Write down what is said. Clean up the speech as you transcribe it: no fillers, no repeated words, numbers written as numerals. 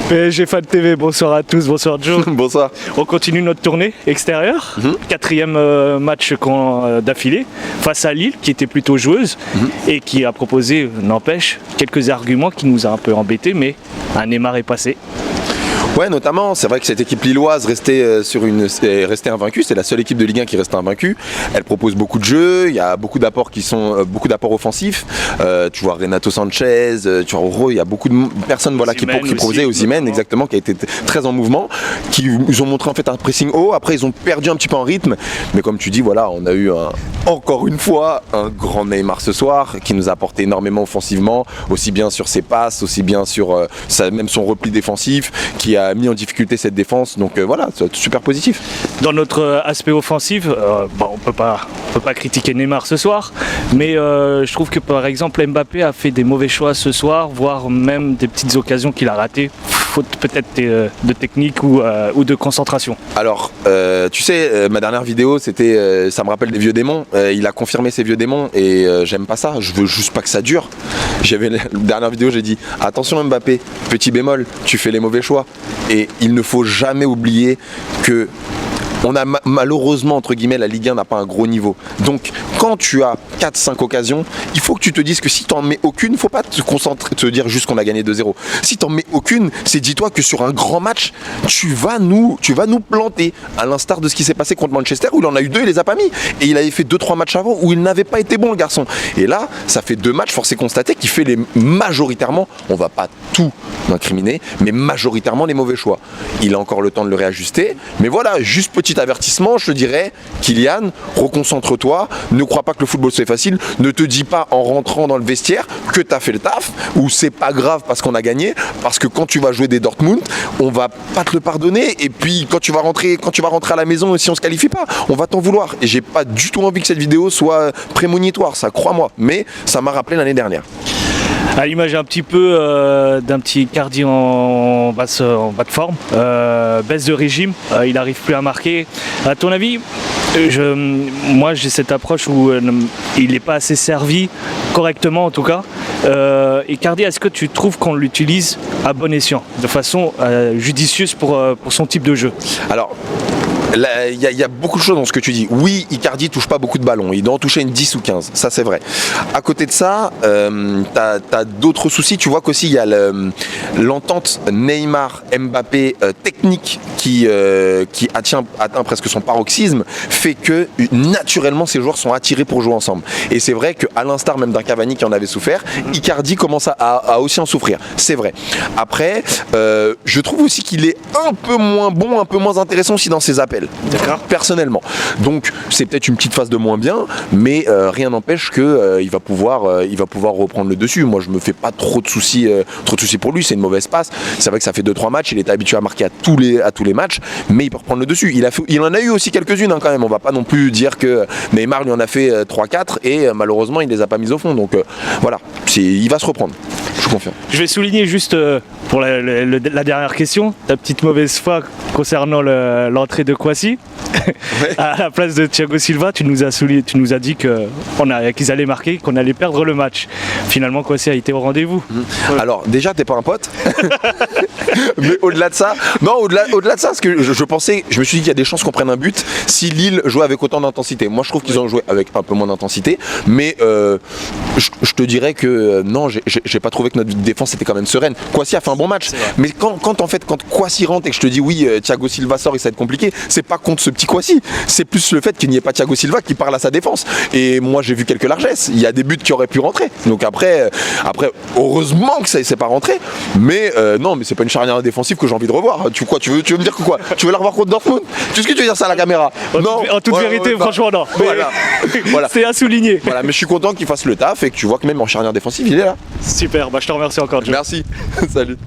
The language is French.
PSG Fan TV, bonsoir à tous, bonsoir Joe. Bonsoir. On continue notre tournée extérieure, quatrième match d'affilée face à Lille qui était plutôt joueuse et qui a proposé, n'empêche, quelques arguments qui nous a un peu embêtés, mais un Neymar est passé. Ouais, notamment, c'est vrai que cette équipe lilloise restait invaincue, c'est la seule équipe de Ligue 1 qui reste invaincue. Elle propose beaucoup de jeux, il y a beaucoup d'apports offensifs. Tu vois Renato Sanchez, tu vois Oro, il y a beaucoup de personnes qui proposaient, Osimhen exactement, qui a été très en mouvement, qui nous ont montré en fait un pressing haut. Après ils ont perdu un petit peu en rythme, mais comme tu dis, voilà, on a eu encore une fois un grand Neymar ce soir qui nous a apporté énormément offensivement, aussi bien sur ses passes, aussi bien sur même son repli défensif, qui a mis en difficulté cette défense, donc voilà, c'est super positif. Dans notre aspect offensif, on peut pas critiquer Neymar ce soir, mais je trouve que par exemple Mbappé a fait des mauvais choix ce soir, voire même des petites occasions qu'il a ratées, faute peut-être de technique ou de concentration. Alors, tu sais, ma dernière vidéo, c'était, ça me rappelle des vieux démons, il a confirmé ces vieux démons et j'aime pas ça, je veux juste pas que ça dure. La dernière vidéo, j'ai dit, attention Mbappé, petit bémol, tu fais les mauvais choix. Et il ne faut jamais oublier que on a malheureusement, entre guillemets, la Ligue 1 n'a pas un gros niveau. Donc, quand tu as 4-5 occasions, il faut que tu te dises que si tu n'en mets aucune, il ne faut pas te dire juste qu'on a gagné 2-0. Si tu n'en mets aucune, c'est dis-toi que sur un grand match, tu vas nous planter. À l'instar de ce qui s'est passé contre Manchester, où il en a eu 2, il les a pas mis. Et il avait fait 2-3 matchs avant où il n'avait pas été bon, le garçon. Et là, ça fait 2 matchs, force est constater qu'il fait majoritairement, on va pas tout incriminer, mais majoritairement les mauvais choix. Il a encore le temps de le réajuster. Mais voilà, juste petit avertissement, je te dirais, Kylian, reconcentre-toi, ne crois pas que le football c'est facile, ne te dis pas en rentrant dans le vestiaire que tu as fait le taf, ou c'est pas grave parce qu'on a gagné, parce que quand tu vas jouer des Dortmund, on va pas te le pardonner, et puis quand tu vas rentrer à la maison, si on se qualifie pas, on va t'en vouloir. Et j'ai pas du tout envie que cette vidéo soit prémonitoire, ça, crois-moi, mais ça m'a rappelé l'année dernière. À l'image un petit peu d'un petit Icardi en bas de forme, baisse de régime, il n'arrive plus à marquer. À ton avis, moi j'ai cette approche où il n'est pas assez servi, correctement en tout cas. Icardi, est-ce que tu trouves qu'on l'utilise à bon escient, de façon judicieuse pour son type de jeu? Alors, il y a beaucoup de choses dans ce que tu dis. Oui, Icardi touche pas beaucoup de ballons, il doit en toucher une 10 ou 15, ça c'est vrai. À côté de ça, t'as d'autres soucis, tu vois qu'aussi il y a l'entente Neymar-Mbappé technique qui atteint presque son paroxysme, fait que naturellement ces joueurs sont attirés pour jouer ensemble. Et c'est vrai qu'à l'instar même d'un Cavani qui en avait souffert, Icardi commence à aussi en souffrir, c'est vrai. Après, je trouve aussi qu'il est un peu moins bon, un peu moins intéressant aussi dans ses appels. D'accord. Personnellement. Donc c'est peut-être une petite phase de moins bien, mais rien n'empêche que il va pouvoir reprendre le dessus. Moi je me fais pas trop de soucis pour lui, c'est une mauvaise passe. C'est vrai que ça fait 2-3 matchs, il est habitué à marquer à tous les matchs, mais il peut reprendre le dessus. Il en a eu aussi quelques-unes quand même. On va pas non plus dire que Neymar lui en a fait 3-4 et malheureusement il les a pas mises au fond. Donc voilà, il va se reprendre. Je confirme. Je vais souligner juste pour la dernière question, ta petite mauvaise foi concernant l'entrée de Kwasi. Ouais. À la place de Thiago Silva, tu nous as dit qu'ils allaient marquer, qu'on allait perdre le match. Finalement, Kwasi a été au rendez-vous. Ouais. Alors déjà, t'es pas un pote. Mais au-delà de ça, parce que je me suis dit qu'il y a des chances qu'on prenne un but si Lille jouait avec autant d'intensité. Moi, je trouve qu'ils ont joué avec un peu moins d'intensité, mais je te dirais que non, j'ai pas trouvé que notre défense était quand même sereine. Kwasi a fait un bon match, mais quand Kwasi rentre et que je te dis oui, Thiago Silva sort et ça va être compliqué, c'est pas contre ce petit Kwasi, c'est plus le fait qu'il n'y ait pas Thiago Silva qui parle à sa défense. Et moi j'ai vu quelques largesses, il y a des buts qui auraient pu rentrer. Donc après heureusement que ça s'est pas rentré, mais non, mais c'est pas une charnière défensive que j'ai envie de revoir. Tu veux me dire que quoi? Tu veux la revoir contre Dortmund? Qu'est-ce que tu veux dire ça à la caméra? Non. En toute vérité, franchement non. Voilà. C'est à souligner. Voilà, mais je suis content qu'il fasse le taf et que tu vois que même en charnière défensive il est là. Super, je te remercie encore. Merci. Salut.